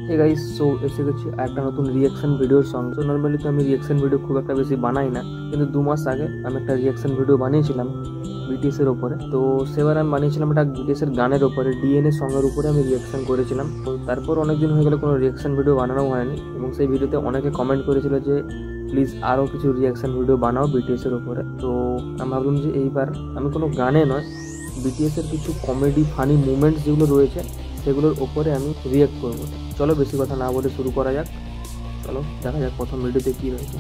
Hey guys, so এসে গেছি একটা নতুন রিয়াকশন ভিডিওর সঙ্গে। তো নর্মালি তো আমি রিয়াকশন ভিডিও খুব একটা বেশি বানাই না, কিন্তু 2 মাস আগে আমি একটা রিয়াকশন ভিডিও বানিয়েছিলাম বিটিএস এর উপরে। তো সেবার আমি বানিয়েছিলাম একটা বিটিএস এর গানের উপরে, ডিএনএ সঙ্গের উপরে আমি রিয়াকশন করেছিলাম। তো তারপর অনেকদিন হয়ে গেল কোনো রিয়াকশন ভিডিও বানানো হয়নি, এবং সেই ভিডিওতে অনেকে কমেন্ট করেছিল যে প্লিজ আরও কিছু রিয়াকশন ভিডিও বানাও বিটিএস এর উপরে। তো আমি ভাবলাম যে এইবার আমি কোনো গানে নয়, বিটিএস এর কিছু কমেডি ফানি মুভমেন্টস যেগুলো রয়েছে সেগুলোর ওপরে আমি রিয়াক্ট করবো। চলো বেশি কথা না বলে শুরু করা যাক। চলো দেখা যাক প্রথম ভিডিওতে কী রয়েছে।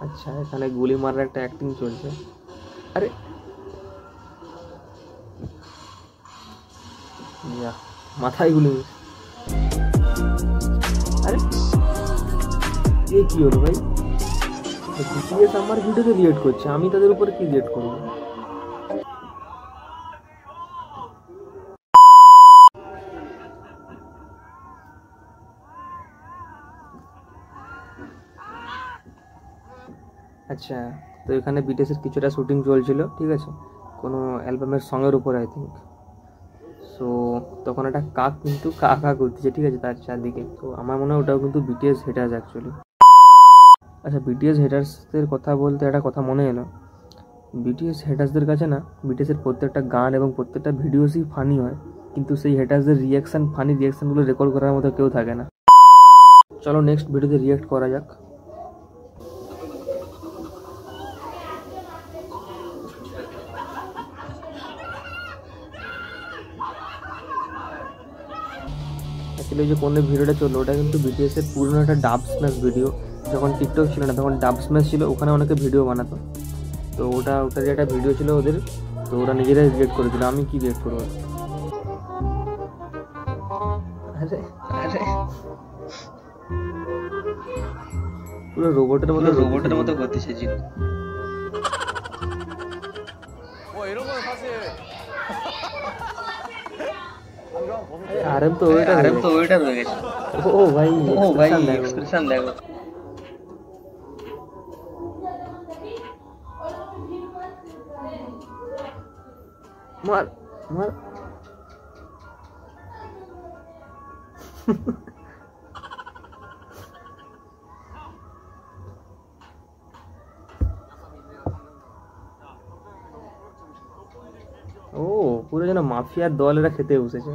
আচ্ছা, এখানে গুলি মারার একটা অ্যাক্টিং চলছে। আরে ইয়া, মাথায় গুলি। আরে এ কি হলো ভাই? বিটিএস আমার ভিডিওতে রিয়েক্ট করছে, আমি তাদের উপরে কি রিয়েক্ট করবো? আচ্ছা, তো এখানে বিটিএসের কিছুটা শুটিং চলছিল, ঠিক আছে, কোনো অ্যালবামের সঙের উপর আই থিঙ্ক। সো তখন একটা কাক কিন্তু কা কা করতেছে, ঠিক আছে, তার চারদিকে। তো আমার মনে হয় ওটাও কিন্তু বিটিএস হেটার্স অ্যাকচুয়ালি। আচ্ছা, বিটিএস হেটার্সদের কথা বলতে একটা কথা মনে এলো। বিটিএস হেটার্সদের কাছে না বিটিএসের প্রত্যেকটা গান এবং প্রত্যেকটা ভিডিওসই ফানি হয়, কিন্তু সেই হেটার্সদের ফানি রিয়াকশানগুলো রেকর্ড করার মতো কেউ থাকে না। চলো নেক্সট ভিডিওতে রিয়াক্ট করা যাক। অ্যাকচুয়ালি যে কোন ভিডিওটা চললো ওটা কিন্তু বিটিএসের পুরনো একটা ডাব স্ম্যাশ ভিডিও। যখন টিকটক ছিল না তখন ডাব স্ম্যাশ ছিল, ওখানে অনেকে ভিডিও বানাতো। তো ওটার একটা ভিডিও ছিল ওদের, তো ওরা নিজেরাই রিয়েক্ট করেছিল। আমি কি রিয়েক্ট করবো? আরে আরে পুরো রোবটের মতো করতেছে জি। আরএম তো ওইটা হয়ে গেছে। ও ভাই, এক্সপ্রেশন দেখো। মার মার। ও পুরো যেন মাফিয়ার দল এরা খেতে বসেছে।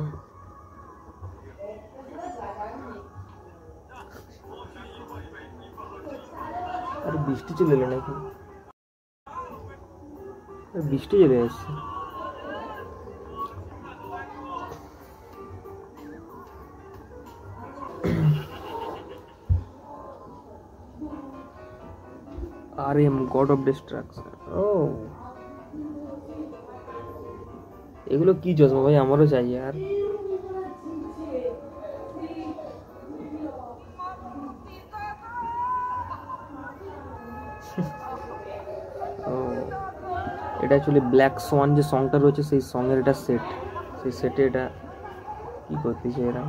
আর বৃষ্টি চলে এলো নাকি? বৃষ্টি চলে এসছে। RM god of destruction. ও এগুলো কি চশমা ভাই, আমারও চাই আর। ও এটা অ্যাকচুয়ালি ব্ল্যাক সোয়ান যে সংটা রয়েছে সেই সঙের এটা সেট, সেই সেটে এটা কি করতেছে এরা।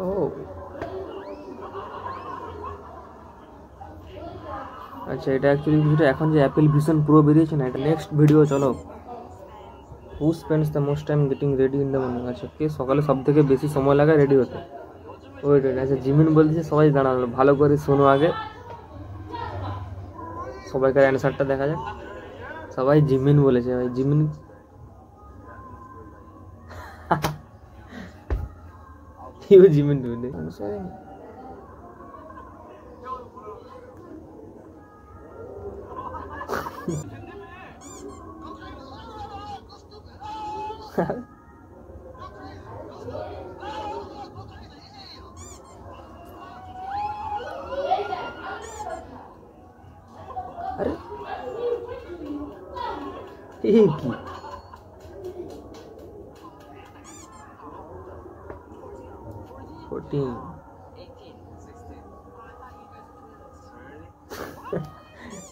ও আচ্ছা, এটা অ্যাকচুয়ালি যেটা এখন যে অ্যাপেল ভিশন প্রো বেরিয়েছে না, এটা নেক্সট ভিডিও। চলো, হু spends the most time getting ready in the morning. আচ্ছা, কে সকালে সব থেকে বেশি সময় লাগায় রেডি হতে? ওয়েট ওয়েট, আচ্ছা জিমিন বলতেছে, সবাই দাঁড়ালো ভালো করে শোনো আগে, সবাইকার অ্যান্সারটা দেখা যাক। সবাই জিমিন বলেছে ভাই, জিমিন। কেউ জিমিন বলে আরে এ কি?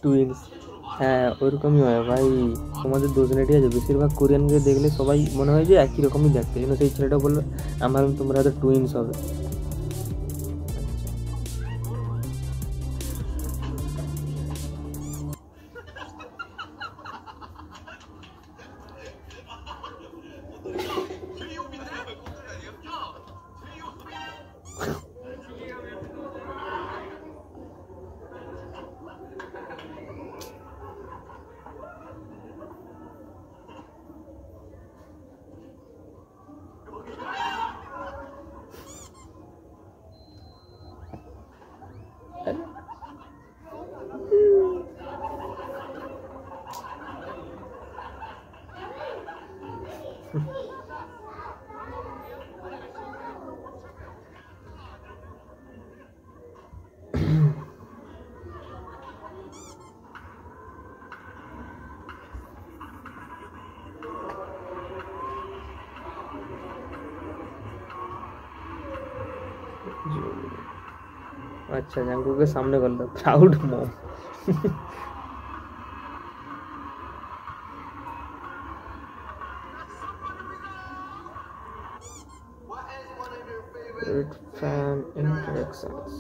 টুইন্স। হ্যাঁ ওইরকমই হয় ভাই, তোমাদের দোষ নেই ঠিক আছে। বেশিরভাগ কোরিয়ানকে দেখলে সবাই মনে হয় যে একই রকমই দেখতে, কিন্তু সেই ছেলেটা বললো আমার তোমরা হয়তো টুইন্স হবে। अच्छा जंगू के सामने कर लो proud mom. fan interactions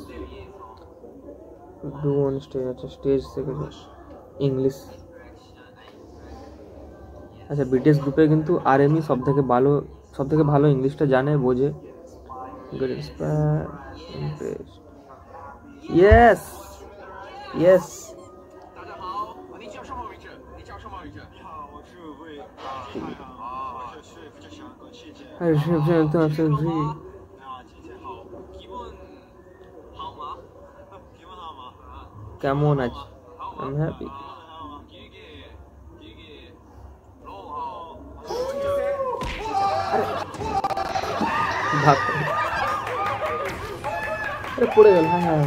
do on stage। अच्छा स्टेज से कुछ इंग्लिश। আচ্ছা বিটিএস গ্রুপে কিন্তু আরএমই সবথেকে ভালো ইংলিশটা জানে বোঝে। ইয়েস ইয়েস কেমন আছে? I'm happy। পড়ে গেল। হ্যাঁ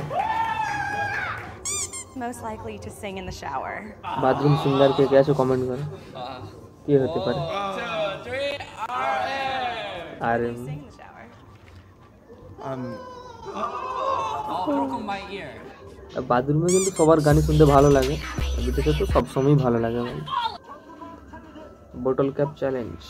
most likely to sing in the shower। Bathroom singer কে কে আছো কমেন্ট করো, কি হতে পারে? আরে বাথরুমে কিন্তু সবার গান শুনতে ভালো লাগে, বিটিএসে তো সবসময় ভালো লাগে। বোতল cap challenge.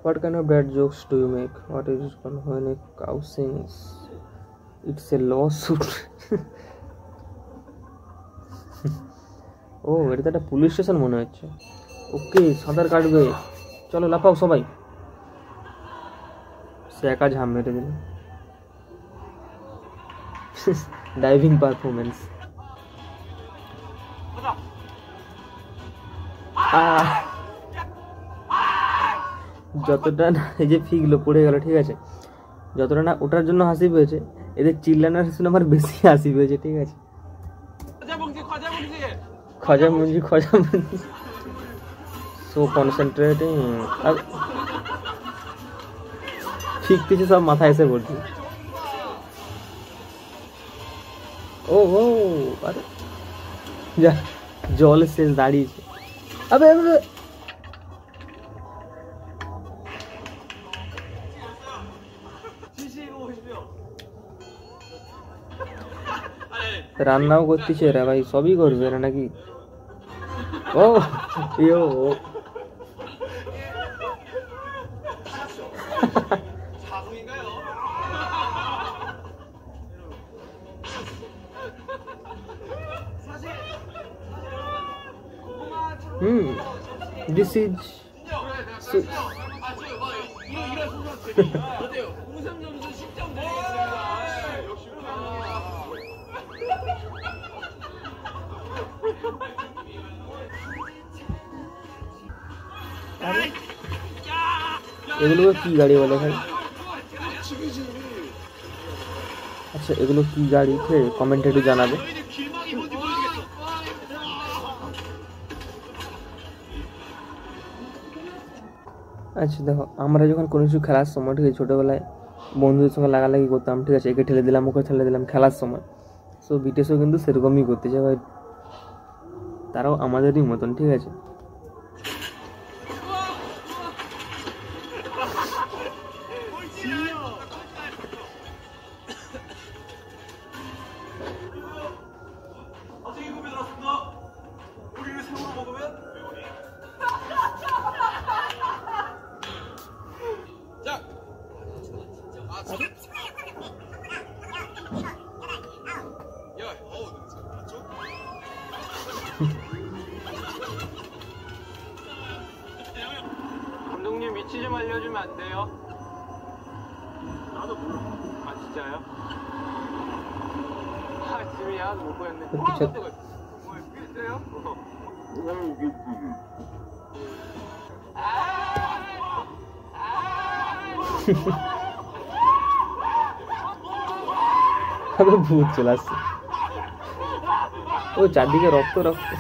What kind of bad jokes do you make? What is it called when a cow sings? It's a lawsuit। ও এটা তো একটা পুলিশ স্টেশন মনে হচ্ছে। ওকে সাঁতার কাটবে, চলো লাফাও সবাই। সে একা ঝাম মেরে দিল। Diving performance. যতটা না এই যে ফিগলো পড়ে গেল ঠিক আছে, যতটা না ওটার জন্য হাসি পেয়েছে, এদের চিল্লানোর শুনে আমার বেশি হাসি পেয়েছে ঠিক আছে। খজা মুঞ্জি সো কনসেন্ট্রেটিং। আর ঠিক কিছু সব মাথায় এসে পড়ছে। ও ও আরে যা জল শেষ দাঁড়িয়েছে। আবে রান্নাও করতেছে রে ভাই, সবই করবে না নাকি? ও ইয়ো this is এগুলো কি গাড়ি বলে ভাই? আচ্ছা এগুলো কি গাড়ি ঠিক আছে, কমেন্টে একটু জানাবে। আচ্ছা দেখো, আমরা যখন কোনো কিছু খেলার সময় ঠিক আছে, ছোটোবেলায় বন্ধুদের সঙ্গে লাগালাগি করতাম ঠিক আছে, একে ঠেলে দিলাম ওকে ঠেলে দিলাম খেলার সময়। সো বিটিএসও কিন্তু সেরকমই করতে চায় ভাই, তারাও আমাদেরই মতন ঠিক আছে। 감독님 위치 좀 알려주면 안 돼요? 나도 몰라. 아 진짜요? 아 지금이야 못 보였네. 와 깜짝이야. 뭐 여기 있어요? আবার ভূত চলে আসছে, ও চারদিকে রক্ত রক্ত।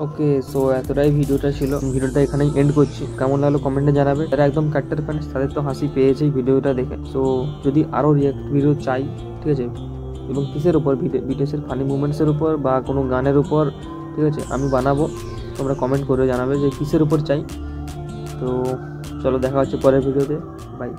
ওকে সো এতটাই ভিডিওটা ছিল, ভিডিওটা এখানেই এন্ড করছি। কেমন লাগলো কমেন্টে জানাবে। যারা একদম কাট্টার ফ্যান্স তাদের তো হাসি পেয়েছেই ভিডিওটা দেখে। সো যদি আরও রিয়াক্ট ভিডিও চাই ঠিক আছে, এবং কিসের উপর বিটিএসের ফানি মুভমেন্টসের উপর বা কোনো গানের উপর ঠিক আছে আমি বানাবো, তোমরা কমেন্ট করে জানাবে যে কিসের উপর চাই। তো চলো দেখা হচ্ছে পরের ভিডিওতে, বাই।